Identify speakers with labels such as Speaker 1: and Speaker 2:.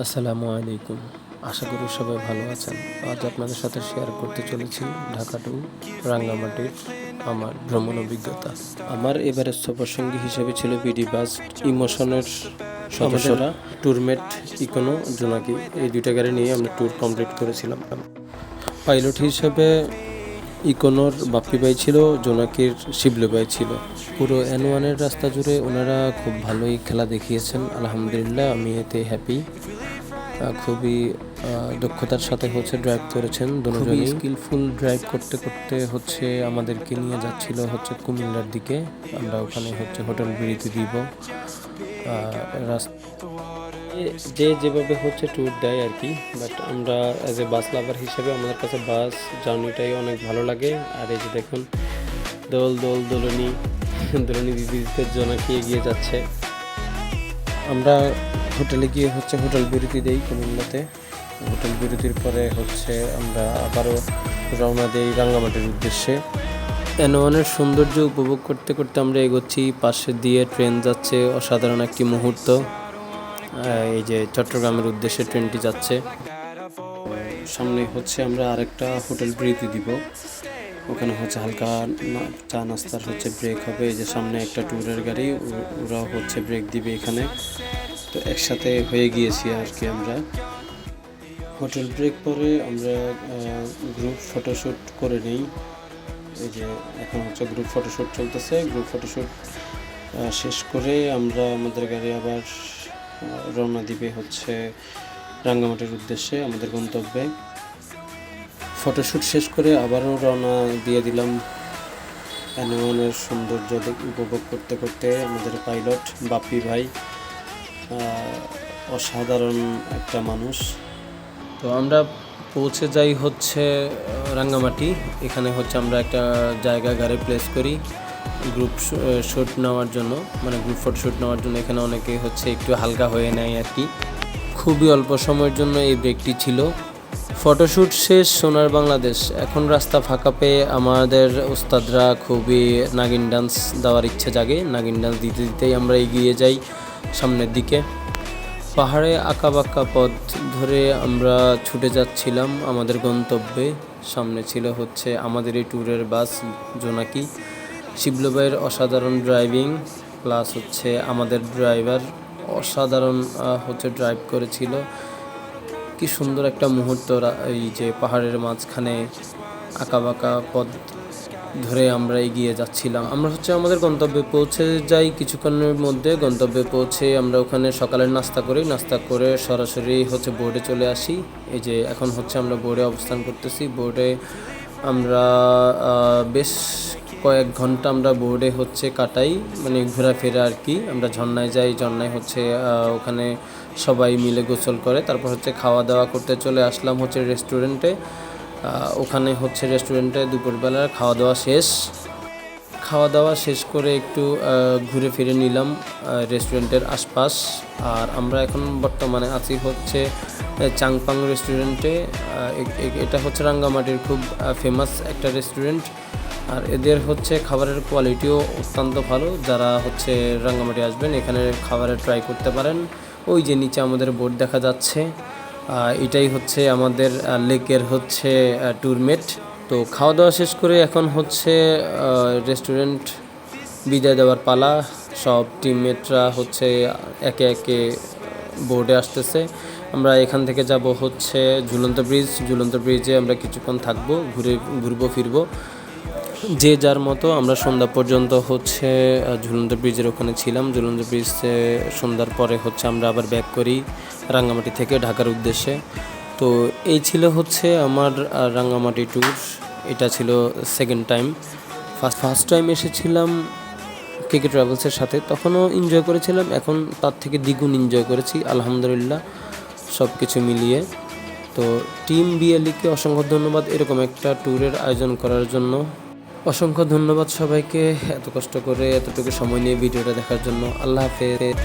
Speaker 1: আসসালামু আলাইকুম। আশা করি সবাই ভালো আছেন। আজ আপনাদের সাথে শেয়ার করতে চলেছি ঢাকা টু রাঙ্গামাটির আমার ভ্রমণ অভিজ্ঞতা। আমার এবারের সফরসঙ্গী হিসেবে ছিল বিডি বাস ইমোশনের সদস্যরা, ট্যুরমেট ইকোনো, জোনাকি, এই দুইটা গাড়ি নিয়ে আমরা ট্যুর কমপ্লিট করেছিলাম। পাইলট হিসেবে ইকোনোর বাপ্পি ভাই ছিল, জোনাকির শিবলু ভাই ছিল। পুরো N1-এর রাস্তা জুড়ে ওনারা খুব ভালোই খেলা দেখিয়েছেন, আলহামদুলিল্লাহ আমি এতে হ্যাপি। খুবই দক্ষতার সাথে ড্রাইভ করেছেন, দুজনেই স্কিলফুল ড্রাইভ করতে করতে আমাদেরকে নিয়ে যাচ্ছিল কুমিল্লার দিকে। আমরা ওখানে হোটেল বিরতি দিব। যে যেভাবে ট্যুর দেয় আর কি, বাট আমরা অ্যাজ এ বাস লাভার হিসেবে আমাদের কাছে বাস জার্নিটাই অনেক ভালো লাগে। আর এই যে দেখুন দোলনি দিতে দিতে জোনাকি এগিয়ে যাচ্ছে। আমরা হোটেলে গিয়ে হোটেল বিরতি দেই কুমিল্লাতে। হোটেল বিরতির পরে আমরা আবারও রওনা দেই রাঙ্গামাটির উদ্দেশ্যে। N1-এর সৌন্দর্য উপভোগ করতে করতে আমরা এগোচ্ছি। পাশে দিয়ে ট্রেন যাচ্ছে, অসাধারণ একটি মুহূর্ত। এই যে চট্টগ্রামের উদ্দেশ্যে ট্রেনটি যাচ্ছে। সামনে আমরা আরেকটা হোটেল বিরতি দিব। ওখানে হালকা চা নাস্তার ব্রেক হবে। এই যে সামনে একটা ট্যুরের গাড়ি, ওরাও ব্রেক দিবে এখানে। তো একসাথে হয়ে গিয়েছি আর কি। আমরা হোটেল ব্রেক পরে আমরা গ্রুপ ফটোশ্যুট করে নিই। এই যে এখন গ্রুপ ফটোশ্যুট চলতেছে। গ্রুপ ফটোশ্যুট শেষ করে আমরা আমাদের গাড়ি আবার রওনা দিবে রাঙ্গামাটির উদ্দেশ্যে, আমাদের গন্তব্যে। ফটোশ্যুট শেষ করে আবারও রওনা দিয়ে দিলাম N1-এর সৌন্দর্য উপভোগ করতে করতে। আমাদের পাইলট বাপ্পি ভাই অসাধারণ একটা মানুষ। তো আমরা পৌঁছে যাই রাঙ্গামাটি। এখানে আমরা একটা জায়গা গাড়ি প্লেস করি গ্রুপ শ্যুট নেওয়ার জন্য, মানে গ্রুপ ফটোশ্যুট নেওয়ার জন্য। এখানে অনেকে একটু হালকা হয়ে নেয় আর কি। খুবই অল্প সময়ের জন্য এই ব্রেকটি ছিল। ফটোশ্যুট শেষ, সোনার বাংলাদেশ। এখন রাস্তা ফাঁকা পেয়ে আমাদের ওস্তাদরা খুবই নাগিন ডান্স দেওয়ার ইচ্ছে জাগে। নাগিন ডান্স দিতে দিতেই আমরা এগিয়ে যাই সামনের দিকে। পাহাড়ে আঁকাবাঁকা পথ ধরে আমরা ছুটে যাচ্ছিলাম আমাদের গন্তব্যে। সামনে ছিল আমাদের এই ট্যুরের বাস জোনাকি। শিবলু ভাইয়ের অসাধারণ ড্রাইভিং, প্লাস আমাদের ড্রাইভার অসাধারণ ড্রাইভ করেছিল। কি সুন্দর একটা মুহূর্ত। এই যে পাহাড়ের মাঝখানে আঁকাবাঁকা পথ ধরে আমরা এগিয়ে যাচ্ছিলাম। আমরা আমাদের গন্তব্যে পৌঁছে যাই কিছুক্ষণের মধ্যে। গন্তব্যে পৌঁছে আমরা ওখানে সকালের নাস্তা করি। নাস্তা করে সরাসরি বোর্ডে চলে আসি। এই যে এখন আমরা বোর্ডে অবস্থান করতেছি। বোর্ডে আমরা বেশ কয়েক ঘন্টা আমরা বোর্ডে কাটাই, মানে ঘোরাফেরা আর কি। আমরা ঝর্ণায় যাই। ঝর্ণায় ওখানে সবাই মিলে গোসল করে। তারপর খাওয়া দাওয়া করতে চলে আসলাম রেস্টুরেন্টে। ওখানে রেস্টুরেন্টে দুপুরবেলার খাওয়া দাওয়া শেষ করে একটু ঘুরে ফিরে নিলাম রেস্টুরেন্টের আশপাশ। আর আমরা এখন বর্তমানে আছি চাংপাং রেস্টুরেন্টে। এটা রাঙ্গামাটির খুব ফেমাস একটা রেস্টুরেন্ট। আর এদের খাবারের কোয়ালিটিও অত্যন্ত ভালো। যারা রাঙ্গামাটি আসবেন এখানে খাবারের ট্রাই করতে পারেন। ওই যে নিচে আমাদের বোর্ড দেখা যাচ্ছে, এটাই আমাদের লেকের ট্যুরমেট। তো খাওয়া দাওয়া শেষ করে এখন রেস্টুরেন্ট বিদায় দেওয়ার পালা। সব টিমমেটরা একে একে বোর্ডে আসতেছে। আমরা এখান থেকে যাব ঝুলন্ত ব্রিজ। ঝুলন্ত ব্রিজে আমরা কিছুক্ষণ থাকবো, ঘুরবো ফিরবো যে যার মতো। আমরা সন্ধ্যা পর্যন্ত ঝুলন্ত ব্রিজের ওখানে ছিলাম। ঝুলন্ত ব্রিজে সন্ধ্যার পরে আমরা আবার ব্যাক করি রাঙ্গামাটি থেকে ঢাকার উদ্দেশ্যে। তো এই ছিল আমার রাঙ্গামাটি ট্যুর। এটা ছিল সেকেন্ড টাইম। ফার্স্ট টাইম এসেছিলাম কেকে ট্রাভেলসের সাথে, তখনও এনজয় করেছিলাম। এখন তার থেকে দ্বিগুণ এনজয় করেছি আলহামদুলিল্লাহ, সব কিছু মিলিয়ে। তো টিম বিএলইকে অসংখ্য ধন্যবাদ এরকম একটা ট্যুরের আয়োজন করার জন্য। অসংখ্য ধন্যবাদ সবাইকে এত কষ্ট করে এতটুকু সময় নিয়ে ভিডিওটা দেখার জন্য। আল্লাহ হাফেজ।